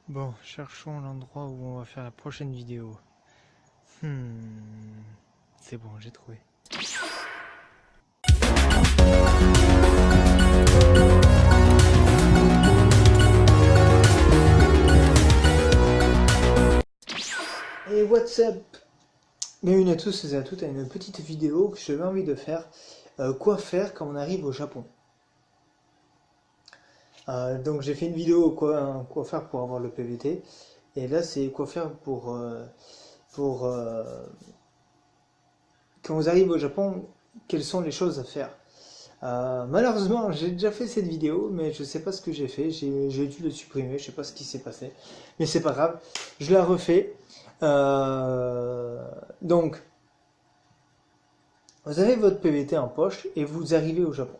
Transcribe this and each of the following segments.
Bon, cherchons l'endroit où on va faire la prochaine vidéo. C'est bon, j'ai trouvé. Et what's up? Bienvenue à tous et à toutes à une petite vidéo que j'avais envie de faire. Quoi faire quand on arrive au Japon? Donc j'ai fait une vidéo quoi faire pour avoir le PVT. Et là c'est quoi faire pour quand vous arrivez au Japon, quelles sont les choses à faire. Malheureusement, j'ai déjà fait cette vidéo, mais je sais pas ce que j'ai fait. J'ai dû le supprimer, je sais pas ce qui s'est passé. Mais c'est pas grave, je la refais. Donc, vous avez votre PVT en poche et vous arrivez au Japon.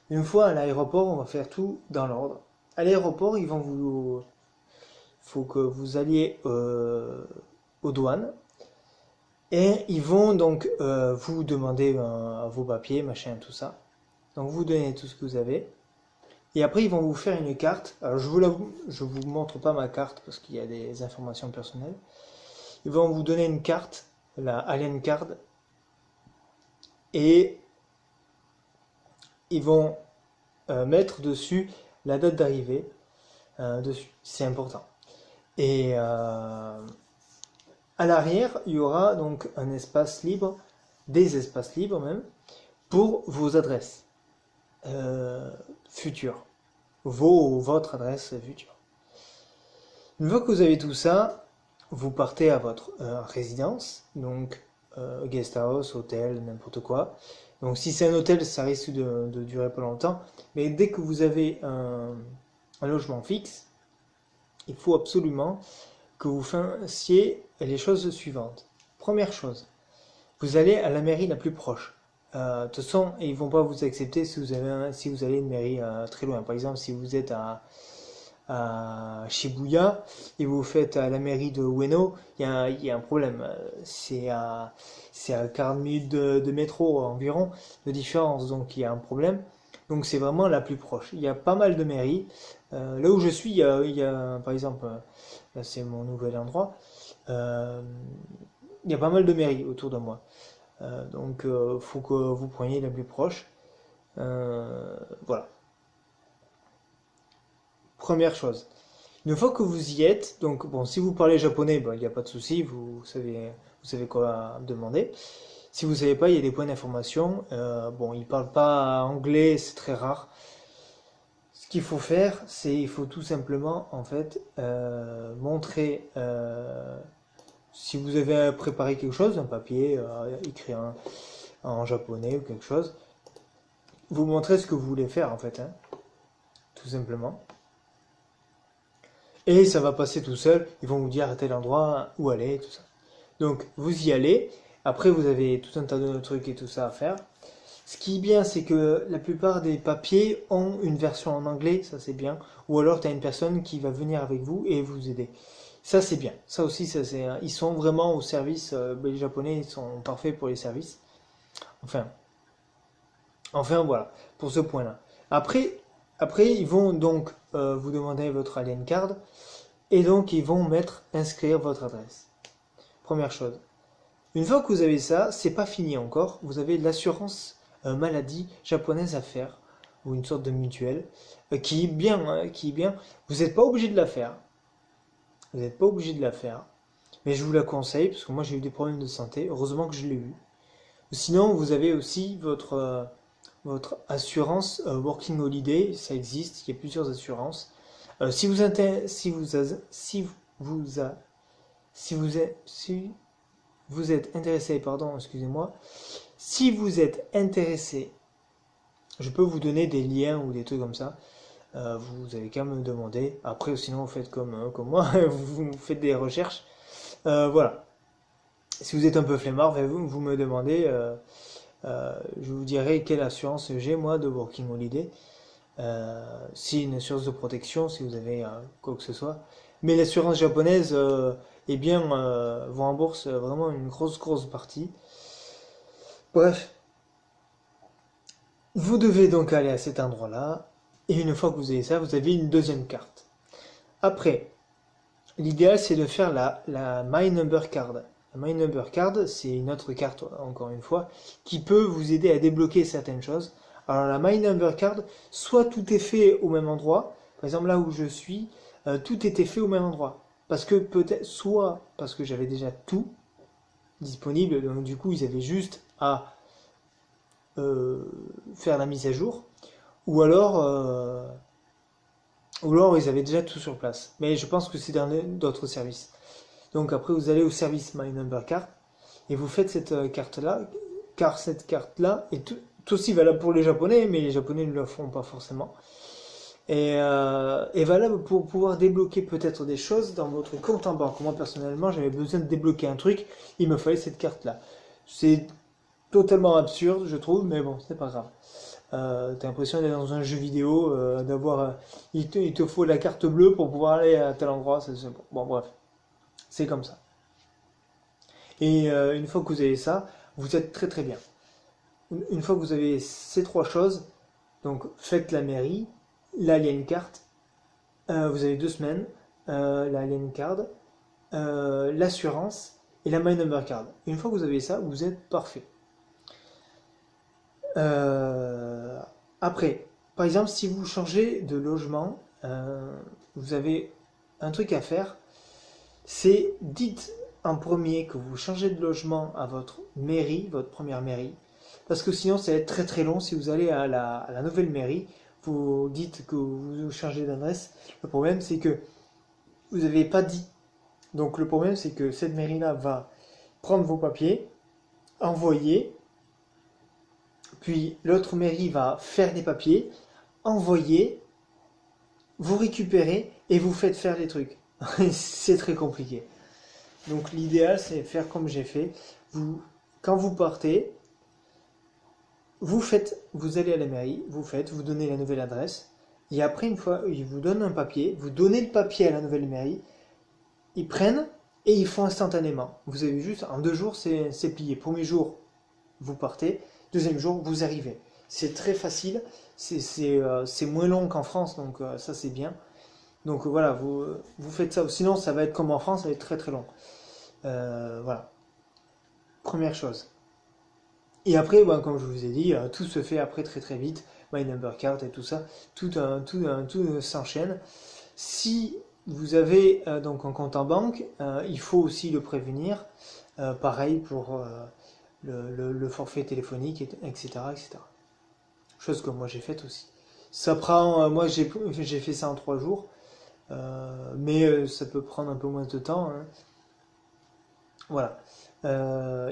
Une fois à l'aéroport, on va faire tout dans l'ordre. À l'aéroport, faut que vous alliez aux douanes. Et ils vont donc vous demander vos papiers, machin, tout ça. Donc vous donnez tout ce que vous avez. Et après, ils vont vous faire une carte. Alors je vous montre pas ma carte parce qu'il y a des informations personnelles. Ils vont vous donner une carte, la Alien Card. Et ils vont mettre dessus la date d'arrivée. Dessus, c'est important. Et à l'arrière, il y aura donc un espace libre, des espaces libres même, pour vos adresses futures, votre adresse future. Une fois que vous avez tout ça, vous partez à votre résidence, donc guest house, hôtel, n'importe quoi. Donc si c'est un hôtel, ça risque de durer pas longtemps, mais dès que vous avez un logement fixe, il faut absolument que vous fassiez les choses suivantes. Première chose, vous allez à la mairie la plus proche. De toute façon, ils vont pas vous accepter si vous allez à une mairie très loin. Par exemple, si vous êtes à Shibuya et vous faites à la mairie de Ueno, il y a un problème. C'est à 40 minutes de métro environ de différence, donc il y a un problème. Donc c'est vraiment la plus proche. Il y a pas mal de mairies. Là où je suis, il y a par exemple, là c'est mon nouvel endroit, il y a pas mal de mairies autour de moi. Donc faut que vous preniez la plus proche. Voilà. Première chose. Une fois que vous y êtes, donc bon, si vous parlez japonais, il n'y a pas de souci, vous savez quoi demander. Si vous savez pas, il y a des points d'information. Bon, ils parlent pas anglais, c'est très rare. Ce qu'il faut faire, c'est il faut tout simplement en fait montrer si vous avez préparé quelque chose, un papier écrit en japonais ou quelque chose, vous montrez ce que vous voulez faire en fait, hein, tout simplement. Et ça va passer tout seul, ils vont vous dire à tel endroit où aller, tout ça. Donc vous y allez, après vous avez tout un tas de trucs et tout ça à faire. Ce qui est bien, c'est que la plupart des papiers ont une version en anglais, ça c'est bien. Ou alors tu as une personne qui va venir avec vous et vous aider. Ça c'est bien. Ça aussi, ils sont vraiment au service. Les Japonais ils sont parfaits pour les services. Enfin, voilà, pour ce point-là. Après, ils vont donc vous demander votre alien card et donc ils vont inscrire votre adresse. Première chose. Une fois que vous avez ça, c'est pas fini encore. Vous avez l'assurance maladie japonaise à faire ou une sorte de mutuelle qui est bien, hein, qui est bien. Vous n'êtes pas obligé de la faire. Vous n'êtes pas obligé de la faire. Mais je vous la conseille parce que moi j'ai eu des problèmes de santé. Heureusement que je l'ai eu. Sinon, vous avez aussi votre assurance Working Holiday, ça existe, il y a plusieurs assurances. Si vous inté- si vous êtes intéressé, pardon, excusez-moi, si vous êtes intéressé, je peux vous donner des liens ou des trucs comme ça. Vous avez qu'à me demander. Après, sinon, vous faites comme moi, vous faites des recherches. Voilà. Si vous êtes un peu flemmard, vous me demandez. Je vous dirai quelle assurance j'ai moi de Working Holiday. Si une assurance de protection, si vous avez quoi que ce soit. Mais l'assurance japonaise, eh bien, vous rembourse vraiment une grosse partie. Bref, vous devez donc aller à cet endroit-là. Et une fois que vous avez ça, vous avez une deuxième carte. Après, l'idéal c'est de faire la My Number Card. La My Number Card, c'est une autre carte, encore une fois, qui peut vous aider à débloquer certaines choses. Alors la My Number Card, soit tout est fait au même endroit, par exemple là où je suis, tout était fait au même endroit. Parce que peut-être, soit parce que j'avais déjà tout disponible, donc du coup ils avaient juste à faire la mise à jour, ou alors ils avaient déjà tout sur place. Mais je pense que c'est dans d'autres services. Donc après vous allez au service My Number Card et vous faites cette carte-là, car cette carte-là est tout aussi valable pour les Japonais, mais les Japonais ne le font pas forcément. Et valable pour pouvoir débloquer peut-être des choses dans votre compte en banque. Moi personnellement j'avais besoin de débloquer un truc, il me fallait cette carte-là. C'est totalement absurde je trouve, mais bon c'est pas grave. T'as l'impression d'être dans un jeu vidéo, il te faut la carte bleue pour pouvoir aller à tel endroit. Bon bref, c'est comme ça. Et une fois que vous avez ça, vous êtes très très bien. Une fois que vous avez ces trois choses, donc faites la mairie, l'alien carte, vous avez 2 semaines, l'alien card, l'assurance et la my number card. Une fois que vous avez ça, vous êtes parfait. Après, par exemple, si vous changez de logement, vous avez un truc à faire, c'est dites en premier que vous changez de logement à votre mairie, votre première mairie, parce que sinon ça va être très très long si vous allez à la nouvelle mairie, vous dites que vous changez d'adresse. Le problème c'est que vous n'avez pas dit. Donc le problème c'est que cette mairie-là va prendre vos papiers, envoyer, puis l'autre mairie va faire des papiers, envoyer, vous récupérez et vous faites faire les trucs. C'est très compliqué. Donc l'idéal c'est faire comme j'ai fait. Quand vous partez, vous allez à la mairie, vous donnez la nouvelle adresse, et après une fois ils vous donnent un papier, vous donnez le papier à la nouvelle mairie, ils prennent et ils font instantanément. Vous avez juste en 2 jours c'est plié. Premier jour vous partez, deuxième jour vous arrivez. C'est très facile, c'est moins long qu'en France, donc ça c'est bien. Donc voilà, vous faites ça. Sinon ça va être comme en France, ça va être très très long. Voilà. Première chose. Et après, comme je vous ai dit, tout se fait après très très vite. My Number Card et tout ça, tout s'enchaîne. Si vous avez donc un compte en banque, il faut aussi le prévenir. Pareil pour le forfait téléphonique, etc., etc. Chose que moi j'ai faite aussi. Ça prend, moi j'ai fait ça en 3 jours, mais ça peut prendre un peu moins de temps. Hein. Voilà.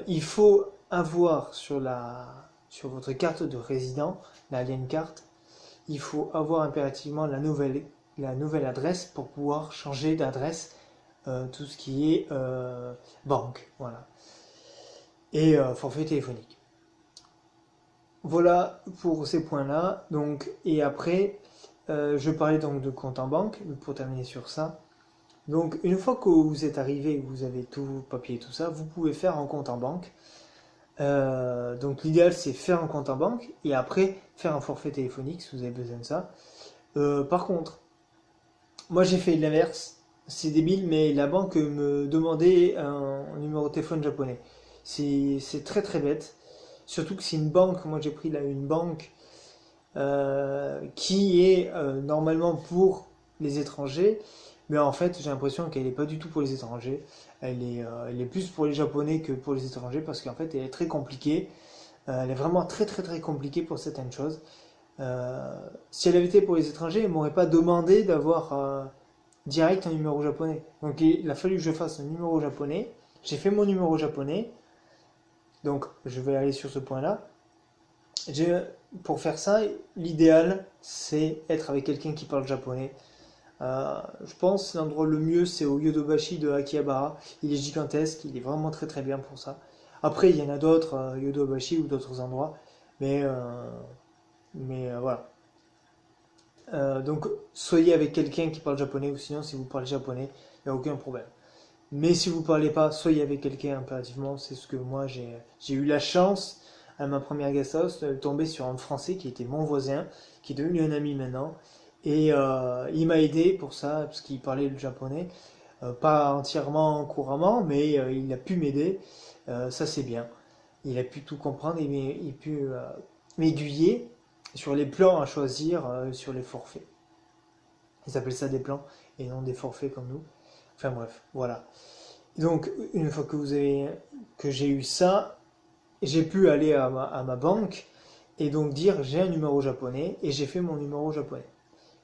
Il faut avoir sur votre carte de résident, l'alien carte, il faut avoir impérativement la nouvelle adresse pour pouvoir changer d'adresse, tout ce qui est banque, voilà, et forfait téléphonique. Voilà pour ces points-là. Donc, et après, je parlais donc de compte en banque, pour terminer sur ça. Donc, une fois que vous êtes arrivé et que vous avez tout vos papiers et tout ça, vous pouvez faire un compte en banque. Donc, l'idéal, c'est faire un compte en banque et après faire un forfait téléphonique si vous avez besoin de ça. Par contre, moi j'ai fait l'inverse. C'est débile, mais la banque me demandait un numéro de téléphone japonais. C'est très très bête. Surtout que c'est une banque. Moi j'ai pris là une banque qui est normalement pour les étrangers. Mais en fait, j'ai l'impression qu'elle n'est pas du tout pour les étrangers. Elle est plus pour les Japonais que pour les étrangers parce qu'en fait, elle est très compliquée. Elle est vraiment très très très compliquée pour certaines choses. Si elle avait été pour les étrangers, elle m'aurait pas demandé d'avoir direct un numéro japonais. Donc il a fallu que je fasse un numéro japonais. J'ai fait mon numéro japonais. Donc je vais aller sur ce point-là. Pour faire ça, l'idéal, c'est être avec quelqu'un qui parle japonais. Je pense que l'endroit le mieux c'est au Yodobashi de Akihabara. Il est gigantesque, il est vraiment très très bien pour ça. Après il y en a d'autres, Yodobashi ou d'autres endroits, mais voilà. Donc soyez avec quelqu'un qui parle japonais ou sinon si vous parlez japonais, il n'y a aucun problème. Mais si vous ne parlez pas, soyez avec quelqu'un impérativement. C'est ce que moi j'ai eu la chance à ma première guest house de tomber sur un Français qui était mon voisin, qui est devenu un ami maintenant. Et il m'a aidé pour ça, parce qu'il parlait le japonais. Pas entièrement couramment, mais il a pu m'aider. Ça, c'est bien. Il a pu tout comprendre et il a pu m'aiguiller sur les plans à choisir sur les forfaits. Ils appellent ça des plans et non des forfaits comme nous. Enfin bref, voilà. Donc, une fois que j'ai eu ça, j'ai pu aller à ma banque et donc dire j'ai un numéro japonais et j'ai fait mon numéro japonais.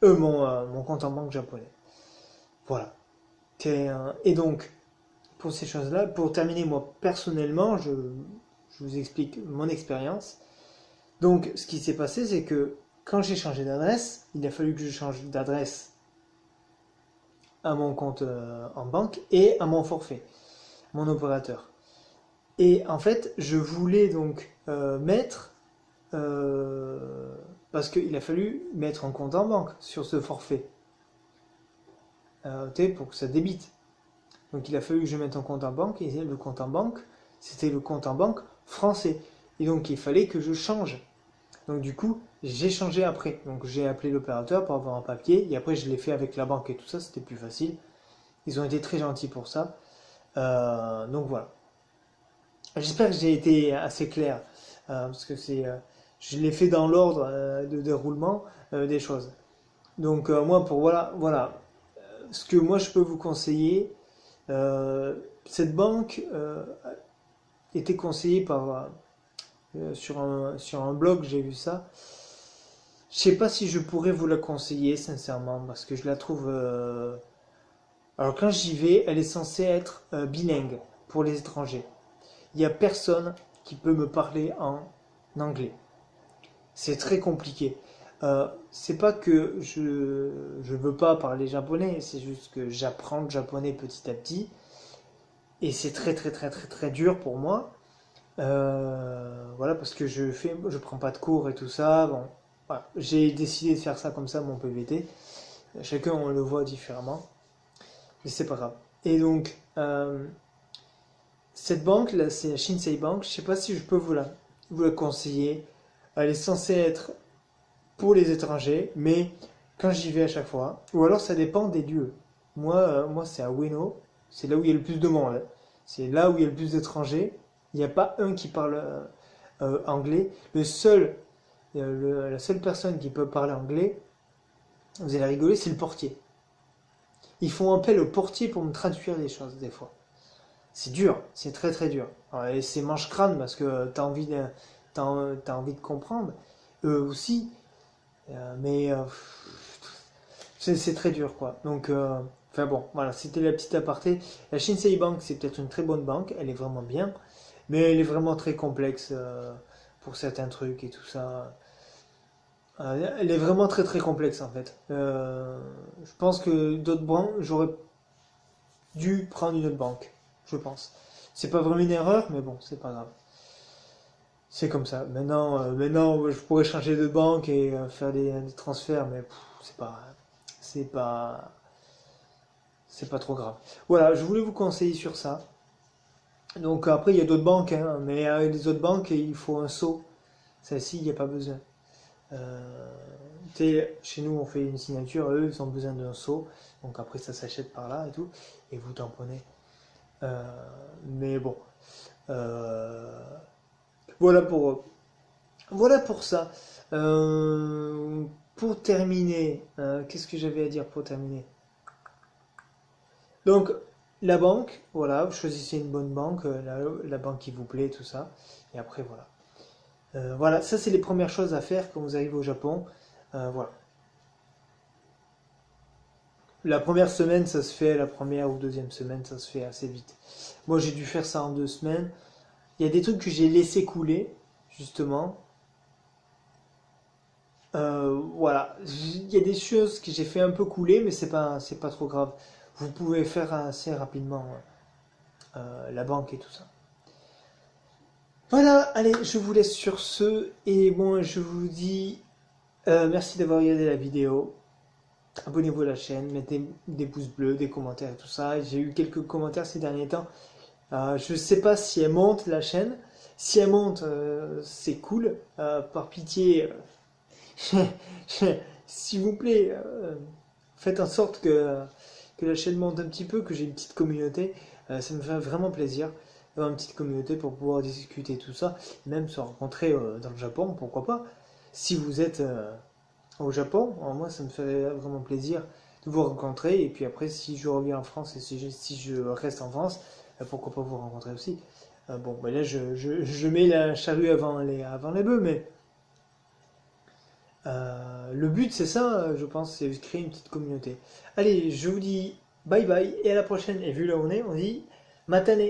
Mon compte en banque japonais. Voilà. Et donc, pour ces choses-là, pour terminer, moi personnellement, je vous explique mon expérience. Donc, ce qui s'est passé, c'est que quand j'ai changé d'adresse, il a fallu que je change d'adresse à mon compte en banque et à mon forfait, mon opérateur. Et en fait, je voulais donc mettre, parce qu'il a fallu mettre un compte en banque sur ce forfait, pour que ça débite. Donc il a fallu que je mette un compte en banque, et le compte en banque, c'était le compte en banque français. Et donc il fallait que je change. Donc du coup, j'ai changé après. Donc j'ai appelé l'opérateur pour avoir un papier, et après je l'ai fait avec la banque et tout ça, c'était plus facile. Ils ont été très gentils pour ça. Donc voilà. J'espère que j'ai été assez clair, parce que je l'ai fait dans l'ordre de déroulement des choses. Donc moi, voilà, ce que moi je peux vous conseiller, cette banque était conseillée sur un blog, j'ai vu ça. Je sais pas si je pourrais vous la conseiller sincèrement, parce que je la trouve. Alors quand j'y vais, elle est censée être bilingue pour les étrangers. Il n'y a personne qui peut me parler en anglais. C'est très compliqué. C'est pas que je veux pas parler japonais, c'est juste que j'apprends le japonais petit à petit et c'est très très très très très dur pour moi. Voilà, parce que je prends pas de cours et tout ça. Bon, voilà. J'ai décidé de faire ça comme ça, mon PVT. Chacun on le voit différemment, mais c'est pas grave. Et donc cette banque là, c'est la Shinsei Bank. Je sais pas si je peux vous la conseiller. Elle est censée être pour les étrangers, mais quand j'y vais à chaque fois, ou alors ça dépend des lieux. Moi c'est à Ueno, c'est là où il y a le plus de monde. C'est là où il y a le plus d'étrangers. Il n'y a pas un qui parle anglais. La seule personne qui peut parler anglais, vous allez rigoler, c'est le portier. Ils font appel au portier pour me traduire des choses des fois. C'est dur, c'est très très dur. Et c'est manche-crâne parce que t'as envie de comprendre. Eux aussi, mais c'est très dur quoi. Donc, enfin bon, voilà, c'était la petite aparté. La Shinsei Bank, c'est peut-être une très bonne banque, elle est vraiment bien, mais elle est vraiment très complexe pour certains trucs et tout ça. Elle est vraiment très très complexe en fait. Je pense que d'autres banques, j'aurais dû prendre une autre banque, je pense. C'est pas vraiment une erreur, mais bon, c'est pas grave. C'est comme ça. Maintenant, je pourrais changer de banque et faire des transferts, mais c'est pas, c'est pas trop grave. Voilà, je voulais vous conseiller sur ça. Donc après, il y a d'autres banques, hein, mais les autres banques, il faut un sceau. Celle-ci, il n'y a pas besoin. Euh, Chez nous, on fait une signature, eux, ils ont besoin d'un sceau. Donc après, ça s'achète par là et tout, et vous tamponnez. Euh, mais bon, euh, voilà voilà pour ça. Euh, pour terminer, qu'est-ce que j'avais à dire pour terminer? Donc, la banque, voilà, vous choisissez une bonne banque, la banque qui vous plaît, tout ça. Et après, voilà. Voilà, ça c'est les premières choses à faire quand vous arrivez au Japon. Voilà. La première semaine, ça se fait, la première ou deuxième semaine, ça se fait assez vite. Moi, j'ai dû faire ça en 2 semaines. Il y a des trucs que j'ai laissé couler, justement. Voilà, il y a des choses que j'ai fait un peu couler, mais c'est pas trop grave. Vous pouvez faire assez rapidement la banque et tout ça. Voilà, allez, je vous laisse sur ce, et bon, je vous dis merci d'avoir regardé la vidéo. Abonnez-vous à la chaîne, mettez des pouces bleus, des commentaires et tout ça. J'ai eu quelques commentaires ces derniers temps. Je sais pas si elle monte la chaîne. Si elle monte, c'est cool. Par pitié, s'il vous plaît, faites en sorte que la chaîne monte un petit peu, que j'ai une petite communauté. Ça me fait vraiment plaisir d'avoir une petite communauté pour pouvoir discuter tout ça, même se rencontrer dans le Japon, pourquoi pas. Si vous êtes au Japon, moi ça me ferait vraiment plaisir de vous rencontrer. Et puis après, si je reviens en France et si je reste en France, pourquoi pas vous rencontrer aussi. Bon, ben là je mets la charrue avant les bœufs, mais le but c'est ça, je pense, c'est de créer une petite communauté. Allez, je vous dis bye bye et à la prochaine. Et vu là où on est, on dit matane.